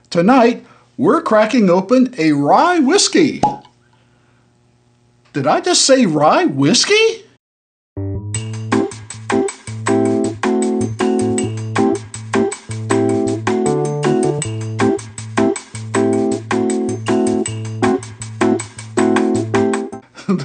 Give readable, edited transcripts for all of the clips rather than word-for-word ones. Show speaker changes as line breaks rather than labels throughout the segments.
Tonight, we're cracking open a rye whiskey. Did I just say rye whiskey?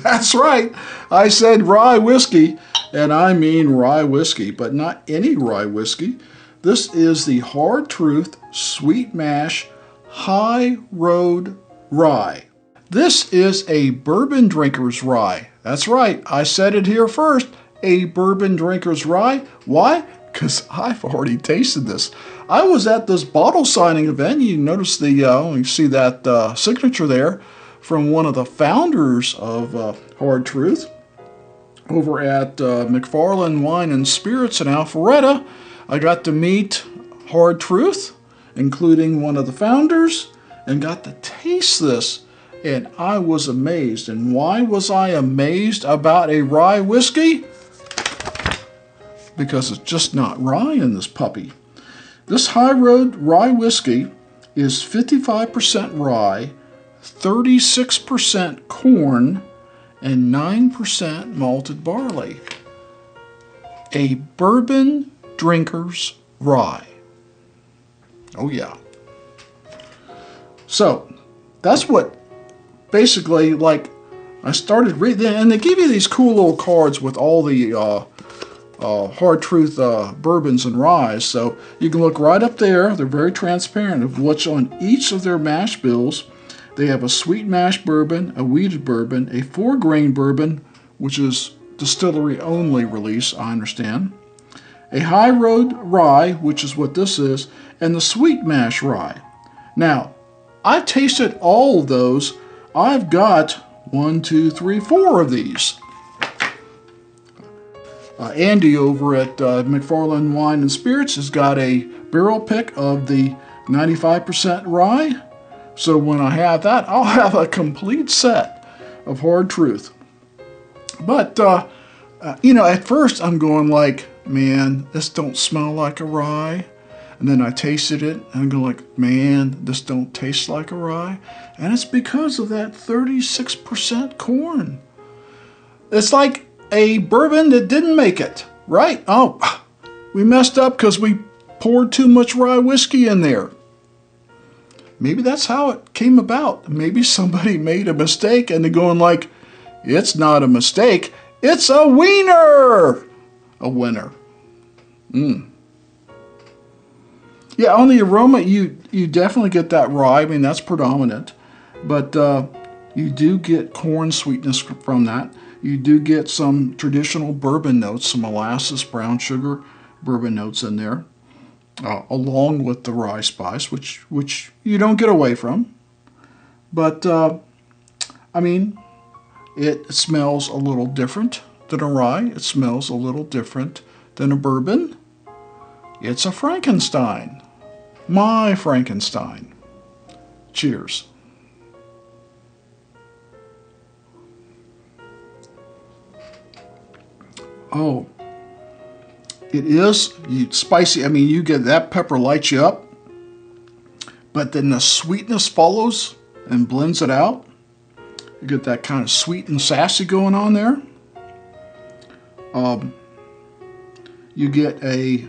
That's right. I said rye whiskey, and I mean rye whiskey, but not any rye whiskey. This is the Hard Truth Sweet Mash High Road Rye. This is a bourbon drinker's rye. That's right. I said it here first. A bourbon drinker's rye. Why? Because I've already tasted this. I was at this bottle signing event. You notice you see that signature there from one of the founders of Hard Truth over at McFarland Wine and Spirits in Alpharetta. I got to meet Hard Truth, including one of the founders, and got to taste this, and I was amazed. And why was I amazed about a rye whiskey? Because it's just not rye in this puppy. This High Road Rye whiskey is 55% rye, 36% corn, and 9% malted barley. A bourbon drinker's rye. Oh yeah. So that's what basically, like, I started reading, and they give you these cool little cards with all the Hard Truth bourbons and ryes. So you can look right up there. They're very transparent of what's on each of their mash bills. They have a sweet mash bourbon, a wheated bourbon, a 4-grain bourbon, which is distillery only release, I understand, a High Road Rye, which is what this is, and the sweet mash rye. Now, I've tasted all of those. I've got 1, 2, 3, 4 of these. Andy over at McFarland Wine and Spirits has got a barrel pick of the 95% rye. So when I have that, I'll have a complete set of Hard Truth. But, at first I'm going like, man, this don't smell like a rye. And then I tasted it, and I'm going like, man, this don't taste like a rye. And it's because of that 36% corn. It's like a bourbon that didn't make it, right? Oh, we messed up because we poured too much rye whiskey in there. Maybe that's how it came about. Maybe somebody made a mistake and they're going like, it's not a mistake, it's a wiener. A winner. Yeah, on the aroma, you definitely get that rye. I mean, that's predominant. But you do get corn sweetness from that. You do get some traditional bourbon notes, some molasses, brown sugar, bourbon notes in there, along with the rye spice, which you don't get away from. But, I mean, it smells a little different than a rye. It smells a little different than a bourbon. It's a Frankenstein. My Frankenstein. Cheers. Oh, it is spicy. I mean, you get that pepper lights you up, but then the sweetness follows and blends it out. You get that kind of sweet and sassy going on there. You get a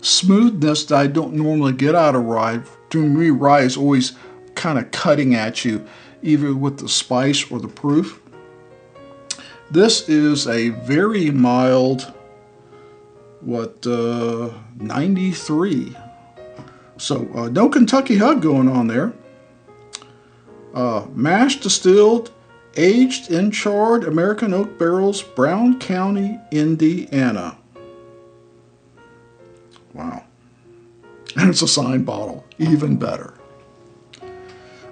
smoothness that I don't normally get out of rye. To me, rye is always kind of cutting at you, either with the spice or the proof. This is a very mild, 93. So no Kentucky Hug going on there. Mash distilled, aged in charred American oak barrels, Brown County, Indiana. Wow. And it's a signed bottle, even better.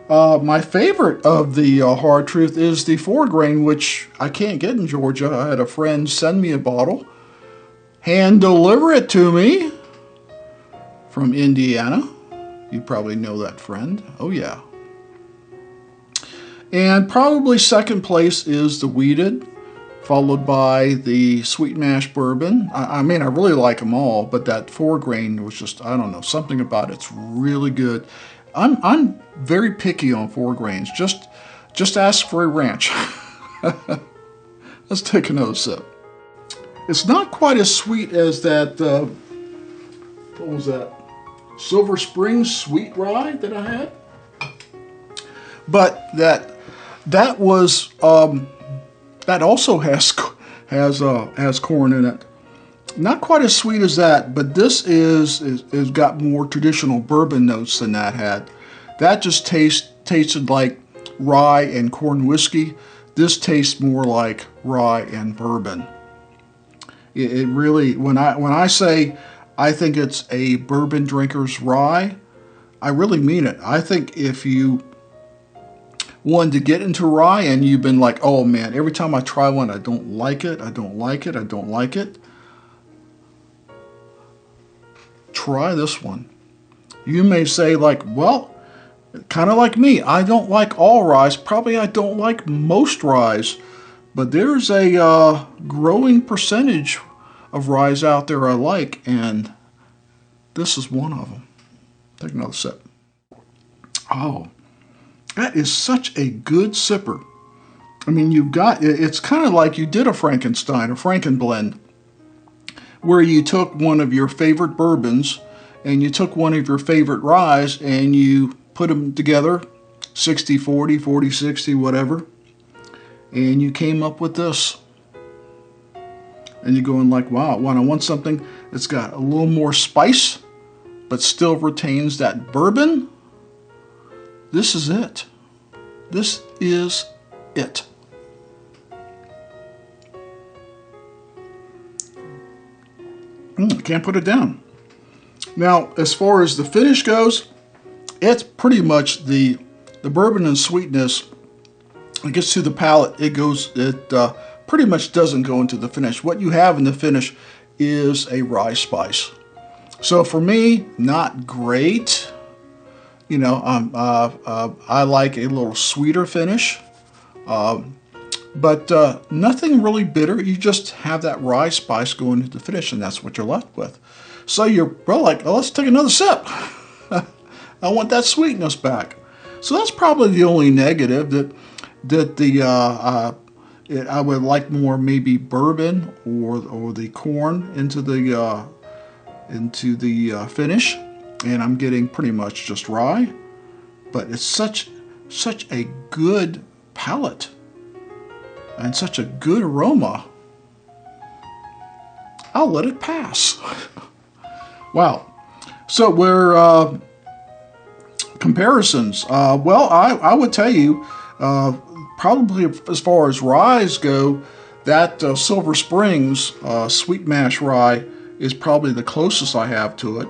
My favorite of the Hard Truth is the 4-grain, which I can't get in Georgia. I had a friend send me a bottle, hand deliver it to me from Indiana. You probably know that friend. Oh yeah. And probably second place is the wheated, followed by the sweet mash bourbon. I mean, I really like them all, but that 4-grain was just, I don't know, something about it's really good. I'm very picky on 4 grains. Just ask for a ranch. Let's take another sip. It's not quite as sweet as that, what was that? Silver Springs sweet rye that I had. But that was, that also has corn in it. Not quite as sweet as that, but this is got more traditional bourbon notes than that had. That just tasted like rye and corn whiskey. This tastes more like rye and bourbon. It really, when I say I think it's a bourbon drinker's rye, I really mean it. I think if you wanted to get into rye and you've been like, oh man, every time I try one, I don't like it, I don't like it, I don't like it. Try this one. You may say like, well, kind of like me, I don't like all ryes. Probably I don't like most ryes, but there's a growing percentage of ryes out there I like, and this is one of them. Take another sip. Oh, that is such a good sipper. I mean, it's kind of like you did a Frankenstein, a Frankenblend, where you took one of your favorite bourbons and you took one of your favorite ryes and you put them together, 60-40, 40-60, whatever, and you came up with this. And you're going like, wow, I want something that's got a little more spice, but still retains that bourbon. This is it. This is it. Can't put it down. Now, as far as the finish goes, it's pretty much the bourbon and sweetness. It gets to the palate. It pretty much doesn't go into the finish. What you have in the finish is a rye spice. So for me, not great. You know, I like a little sweeter finish, but nothing really bitter. You just have that rye spice going into the finish, and that's what you're left with. So you're like, oh, let's take another sip. I want that sweetness back. So that's probably the only negative I would like more maybe bourbon or the corn into the finish, and I'm getting pretty much just rye. But it's such a good palate and such a good aroma. I'll let it pass. Wow. So we're comparisons. Well, I would tell you. Probably as far as ryes go, that Silver Springs sweet mash rye is probably the closest I have to it.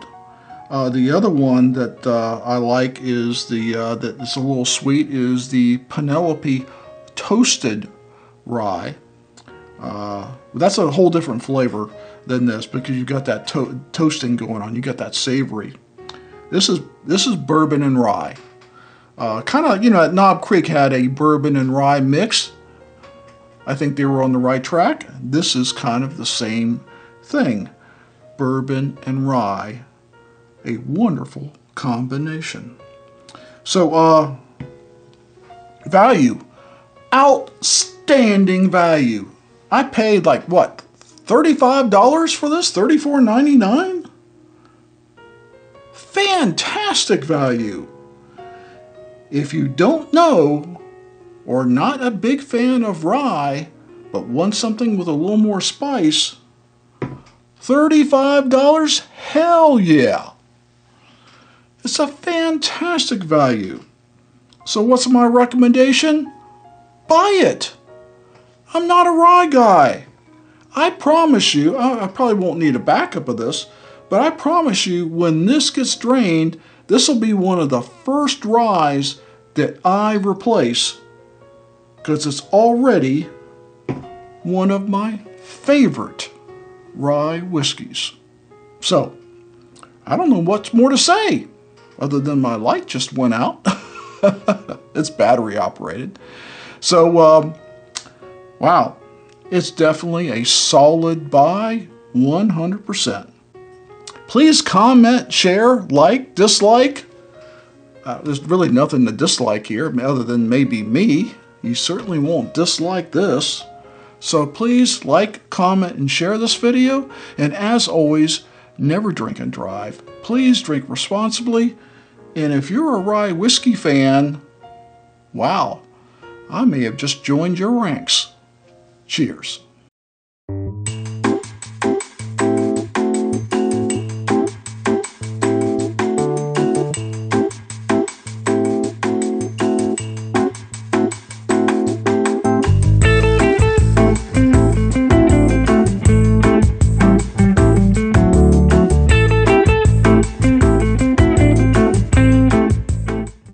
The other one that I like is that is a little sweet is the Penelope toasted rye. That's a whole different flavor than this because you've got that toasting going on. You got that savory. This is bourbon and rye. Kind of, at Knob Creek had a bourbon and rye mix. I think they were on the right track. This is kind of the same thing. Bourbon and rye, a wonderful combination. So, value, outstanding value. I paid like what, $35 for this? $34.99? Fantastic value. If you don't know or not a big fan of rye, but want something with a little more spice, $35? Hell yeah. It's a fantastic value. So what's my recommendation? Buy it. I'm not a rye guy. I promise you, I probably won't need a backup of this, but I promise you when this gets drained, this will be one of the first ryes that I replace because it's already one of my favorite rye whiskeys. So, I don't know what's more to say other than my light just went out. It's battery operated. So, wow, it's definitely a solid buy, 100%. Please comment, share, like, dislike. There's really nothing to dislike here other than maybe me. You certainly won't dislike this. So please like, comment, and share this video. And as always, never drink and drive. Please drink responsibly. And if you're a rye whiskey fan, wow, I may have just joined your ranks. Cheers.